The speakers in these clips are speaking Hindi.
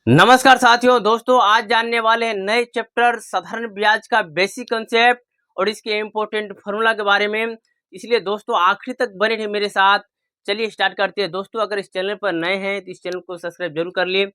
नमस्कार साथियों दोस्तों, आज जानने वाले हैं नए चैप्टर साधारण ब्याज का बेसिक कंसेप्ट और इसके इम्पोर्टेंट फॉर्मूला के बारे में। इसलिए दोस्तों आखिरी तक बने रहिए मेरे साथ। चलिए स्टार्ट करते हैं। दोस्तों अगर इस चैनल पर नए हैं तो इस चैनल को सब्सक्राइब जरूर कर लिए।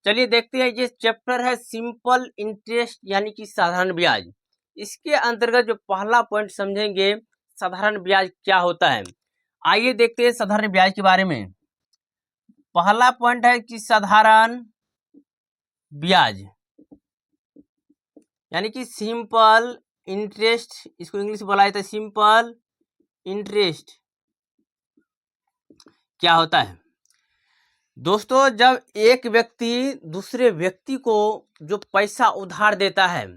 चलिए देखते हैं। ये चैप्टर है सिंपल इंटरेस्ट यानी कि साधारण ब्याज। इसके अंतर्गत जो पहला पॉइंट समझेंगे, साधारण ब्याज क्या होता है। आइए देखते हैं साधारण ब्याज के बारे में। पहला पॉइंट है कि साधारण ब्याज यानी कि सिंपल इंटरेस्ट, इसको इंग्लिश में बोला जाता है सिंपल इंटरेस्ट। क्या होता है दोस्तों, जब एक व्यक्ति दूसरे व्यक्ति को जो पैसा उधार देता है,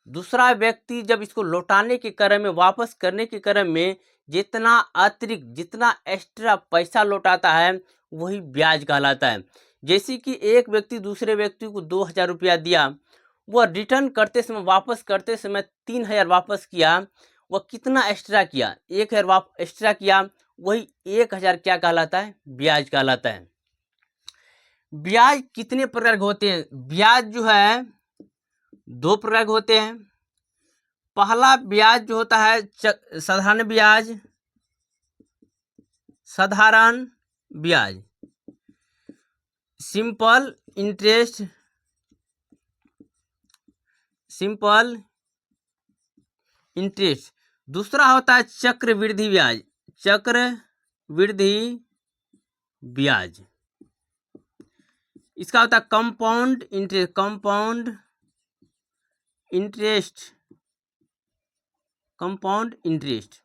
दूसरा व्यक्ति जब इसको लौटाने के क्रम में, वापस करने के क्रम में जितना अतिरिक्त, जितना एक्स्ट्रा पैसा लौटाता है वही ब्याज कहलाता है। जैसे कि एक व्यक्ति दूसरे व्यक्ति को 2,000 रुपया दिया, वह रिटर्न करते समय, वापस करते समय 3,000 वापस किया, वह कितना एक्स्ट्रा किया, 1,000 एक्स्ट्रा किया, वही 1,000 क्या कहलाता है, ब्याज कहलाता है। ब्याज कितने प्रकार के होते हैं? ब्याज जो है 2 प्रकार के होते हैं। पहला ब्याज जो होता है साधारण ब्याज, साधारण ब्याज सिंपल इंटरेस्ट, सिंपल इंटरेस्ट। दूसरा होता है चक्रवृद्धि ब्याज, चक्रवृद्धि ब्याज। इसका होता है compound interest, compound interest, compound interest.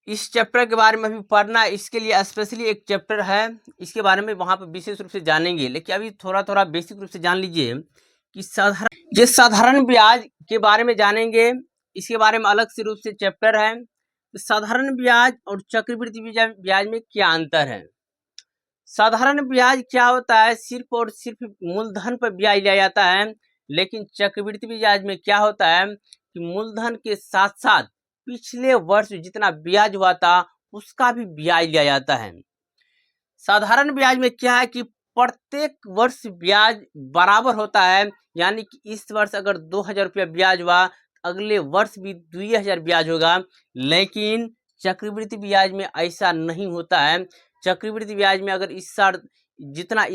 इस चैप्टर के बारे में अभी पढ़ना, इसके लिए स्पेशली एक चैप्टर है, इसके बारे में वहाँ पर विशेष रूप से जानेंगे। लेकिन अभी थोड़ा थोड़ा बेसिक रूप से जान लीजिए कि साधारण ब्याज के बारे में जानेंगे। इसके बारे में अलग से रूप से चैप्टर है। तो साधारण ब्याज और चक्रवृद्धि ब्याज में क्या अंतर है। साधारण ब्याज क्या होता है, सिर्फ और सिर्फ मूलधन पर ब्याज लिया जाता है। लेकिन चक्रवृद्धि ब्याज में क्या होता है कि मूलधन के साथ साथ पिछले वर्ष जितना ब्याज हुआ था उसका भी ब्याज लिया जाता है। साधारण ब्याज में क्या है कि प्रत्येक वर्ष ब्याज बराबर होता है, यानी कि इस वर्ष अगर 2,000 रुपया ब्याज हुआ, अगले वर्ष भी 2,000 ब्याज होगा। लेकिन चक्रवृद्धि ब्याज में ऐसा नहीं होता है। चक्रवृद्धि ब्याज में अगर इस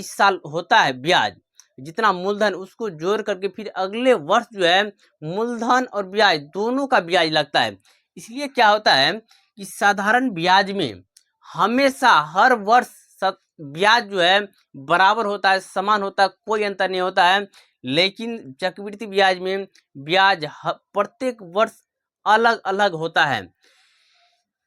साल होता है ब्याज, जितना मूलधन, उसको जोड़ करके फिर अगले वर्ष जो है मूलधन और ब्याज दोनों का ब्याज लगता है। इसलिए क्या होता है कि साधारण ब्याज में हमेशा हर वर्ष ब्याज जो है बराबर होता है, समान होता है, कोई अंतर नहीं होता है। लेकिन चक्रवृद्धि ब्याज में ब्याज प्रत्येक वर्ष अलग अलग होता है।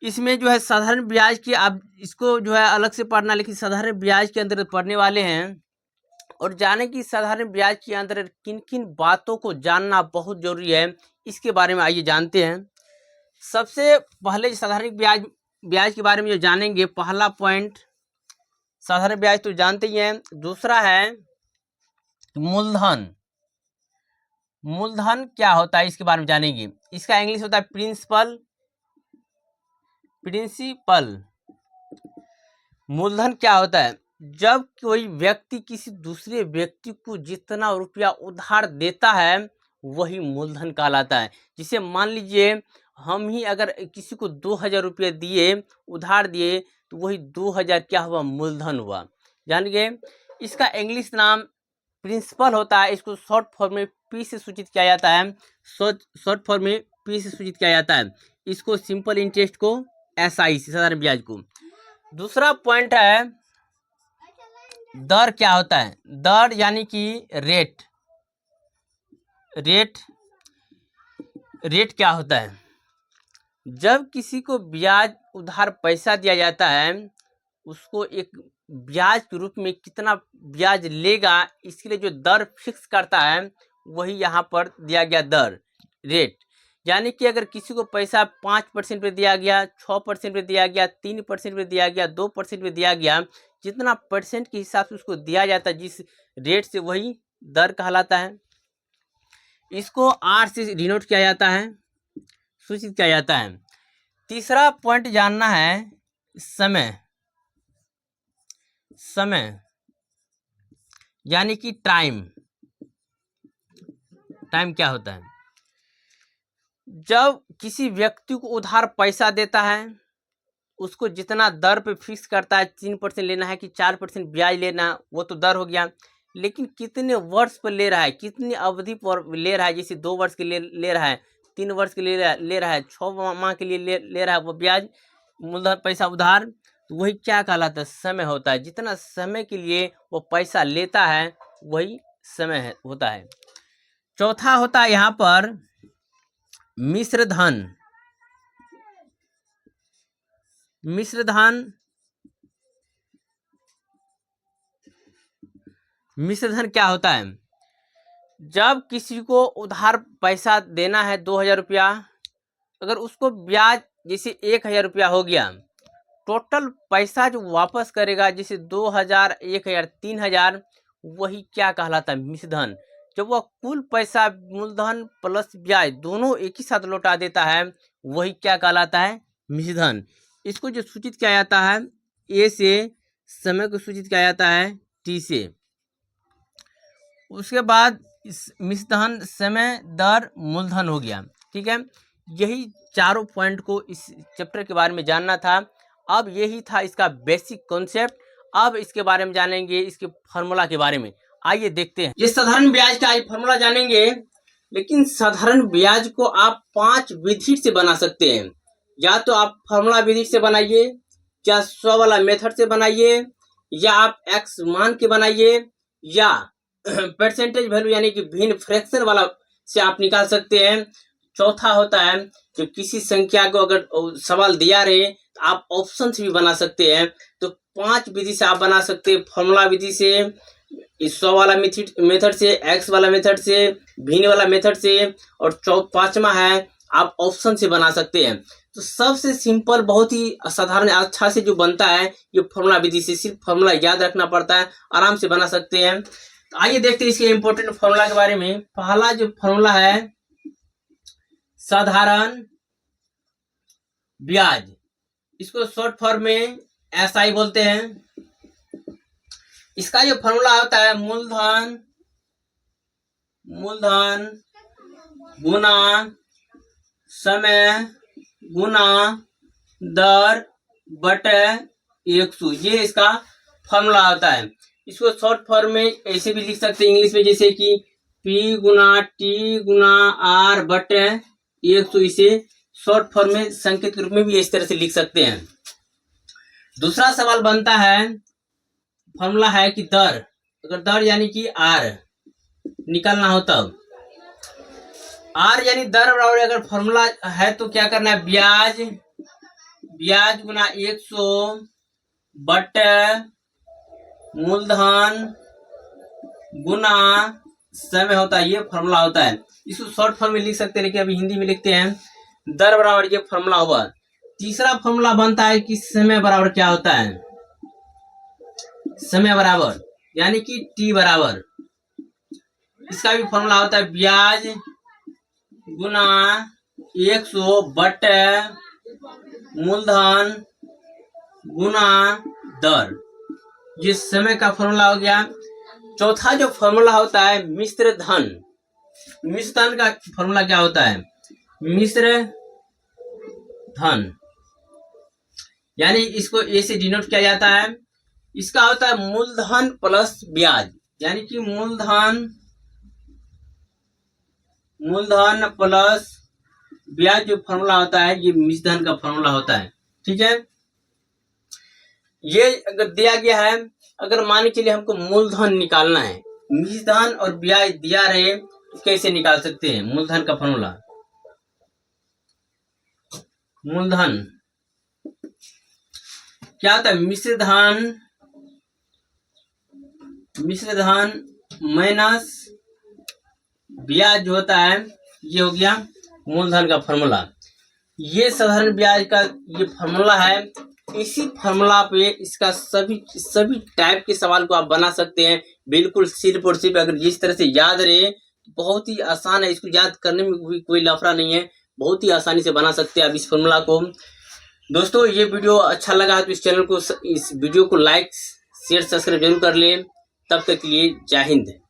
इसमें जो है साधारण ब्याज की, आप इसको जो है अलग से पढ़ना, लेकिन साधारण ब्याज के अंदर पढ़ने वाले हैं और जाने की साधारण ब्याज के अंदर किन किन बातों को जानना बहुत जरूरी है, इसके बारे में आइए जानते हैं। सबसे पहले साधारण ब्याज के बारे में जो जानेंगे, पहला पॉइंट साधारण ब्याज तो जानते ही हैं। दूसरा है मूलधन। मूलधन क्या होता है इसके बारे में जानेंगे। इसका इंग्लिश होता है प्रिंसिपल, प्रिंसिपल। मूलधन क्या होता है, जब कोई व्यक्ति किसी दूसरे व्यक्ति को जितना रुपया उधार देता है वही मूलधन कहलाता है। जिसे मान लीजिए हम ही अगर किसी को 2,000 रुपये दिए, उधार दिए, तो वही 2,000 क्या हुआ, मूलधन हुआ। जान गए। इसका इंग्लिश नाम प्रिंसिपल होता है। इसको शॉर्ट फॉर्म में पी से सूचित किया जाता है, शॉर्ट फॉर्म में पी से सूचित किया जाता है। इसको सिंपल इंटरेस्ट को एसआई से, साधारण ब्याज को। दूसरा पॉइंट है दर। क्या होता है दर, यानी कि रेट। रेट, रेट क्या होता है, जब किसी को ब्याज उधार पैसा दिया जाता है, उसको एक ब्याज के रूप में कितना ब्याज लेगा, इसके लिए जो दर फिक्स करता है वही यहाँ पर दिया गया दर, रेट। यानी कि अगर किसी को पैसा 5% पे दिया गया, 6% पे दिया गया, 3% पे दिया गया, 2% पे दिया गया, जितना परसेंट के हिसाब से उसको दिया जाता है जिस रेट से, वही दर कहलाता है। इसको आर से डिनोट किया जाता है, सूचित किया जाता है। तीसरा पॉइंट जानना है समय। समय यानी कि टाइम क्या होता है? जब किसी व्यक्ति को उधार पैसा देता है, उसको जितना दर पे फिक्स करता है, 3% लेना है कि 4% ब्याज लेना, वो तो दर हो गया। लेकिन कितने वर्ष पर ले रहा है, कितनी अवधि पर ले रहा है, जैसे 2 वर्ष के लिए ले रहा है, 3 वर्ष के लिए ले रहा है, 6 माह के लिए ले रहा है, वो ब्याज मूलधन पैसा उधार, तो वही क्या कहलाता है? समय होता है। जितना समय के लिए वो पैसा लेता है वही समय होता है। चौथा होता है यहाँ पर मिश्र धन। मिश्र धन क्या होता है? जब किसी को उधार पैसा देना है 2000 रुपया, अगर उसको ब्याज जैसे 1000 रुपया हो गया, टोटल पैसा जो वापस करेगा जैसे 2000, 1000, 3000, वही क्या कहलाता है? मिश्र धन। जब वह कुल पैसा मूलधन प्लस ब्याज दोनों एक ही साथ लौटा देता है, वही क्या कहलाता है? मिश्र धन। इसको जो सूचित किया जाता है ए से, समय को सूचित किया जाता है टी से। उसके बाद इस मिश्र धन समय, दर, मूलधन हो गया। ठीक है, यही चारों पॉइंट को इस चैप्टर के बारे में जानना था। अब यही था इसका बेसिक कॉन्सेप्ट। अब इसके बारे में जानेंगे, इसके फार्मूला के बारे में। आइए देखते हैं। ये साधारण ब्याज का फार्मूला जानेंगे, लेकिन साधारण ब्याज को आप 5 विधि से बना सकते हैं। या तो आप फार्मूला विधि से बनाइए, या 100 वाला मेथड से बनाइए, या आप एक्स मान के बनाइए, या परसेंटेज वैल्यू यानी कि भिन्न फ्रैक्शन वाला से आप निकाल सकते हैं। चौथा होता है कि किसी संख्या को अगर सवाल दिया रहे तो आप ऑप्शन से भी बना सकते हैं। तो 5 विधि से आप बना सकते हैं। फार्मूला विधि से, 100 वाला मेथड से, एक्स वाला मेथड से, भिन्न वाला मेथड से, और 5वां है आप ऑप्शन से बना सकते हैं। तो सबसे सिंपल, बहुत ही साधारण अच्छा से जो बनता है ये फार्मूला विधि से। सिर्फ फार्मूला याद रखना पड़ता है, आराम से बना सकते हैं। तो आइए देखते हैं इसके इंपॉर्टेंट फार्मूला के बारे में। पहला जो फार्मूला है साधारण ब्याज, इसको शॉर्ट फॉर्म में एसआई बोलते हैं। इसका जो फार्मूला होता है मूलधन गुना समय गुना दर बटे 100, ये इसका फार्मूला होता है। इसको शॉर्ट फॉर्म में ऐसे भी लिख सकते हैं इंग्लिश में, जैसे कि P गुना T गुना R बटे 100। इसे शॉर्ट फॉर्म में संकेत के रूप में भी इस तरह से लिख सकते हैं। दूसरा सवाल बनता है, फार्मूला है कि दर, अगर दर यानी कि R निकालना हो तब, R यानी दर बराबर अगर फार्मूला है तो क्या करना है? ब्याज गुना 100 बटे मूलधन गुना समय होता है, ये फार्मूला होता है। इसको शॉर्ट फॉर्म में लिख सकते हैं, लेकिन अभी हिंदी में लिखते हैं। दर बराबर ये फार्मूला हुआ। तीसरा फार्मूला बनता है कि समय बराबर क्या होता है? समय बराबर यानी कि टी बराबर, इसका भी फार्मूला होता है ब्याज गुना 100 बटे मूलधन गुना दर, ये समय का फार्मूला हो गया। चौथा जो फार्मूला होता है मिश्र धन। मिश्र धन का फार्मूला क्या होता है? मिश्र धन यानी इसको ए से डिनोट किया जाता है। इसका होता है मूलधन प्लस ब्याज, यानी कि मूलधन प्लस ब्याज जो फार्मूला होता है ये मिश्र धन का फार्मूला होता है। ठीक है, ये अगर दिया गया है, अगर मान के चलिए हमको मूलधन निकालना है, मिश्र धन और ब्याज दिया रहे तो कैसे निकाल सकते हैं? मूलधन का फार्मूला, मूलधन क्या होता है? मिश्र धन माइनस ब्याज जो होता है ये हो गया मूलधन का फार्मूला। ये साधारण ब्याज का ये फार्मूला है। इसी फार्मूला पे इसका सभी टाइप के सवाल को आप बना सकते हैं, बिल्कुल सिर्फ और सिर्फ अगर जिस तरह से याद रहे। बहुत ही आसान है, इसको याद करने में भी कोई लफड़ा नहीं है, बहुत ही आसानी से बना सकते हैं आप इस फार्मूला को। दोस्तों ये वीडियो अच्छा लगा है तो इस वीडियो को लाइक शेयर सब्सक्राइब जरूर कर लें। तब तक के लिए जय हिंद।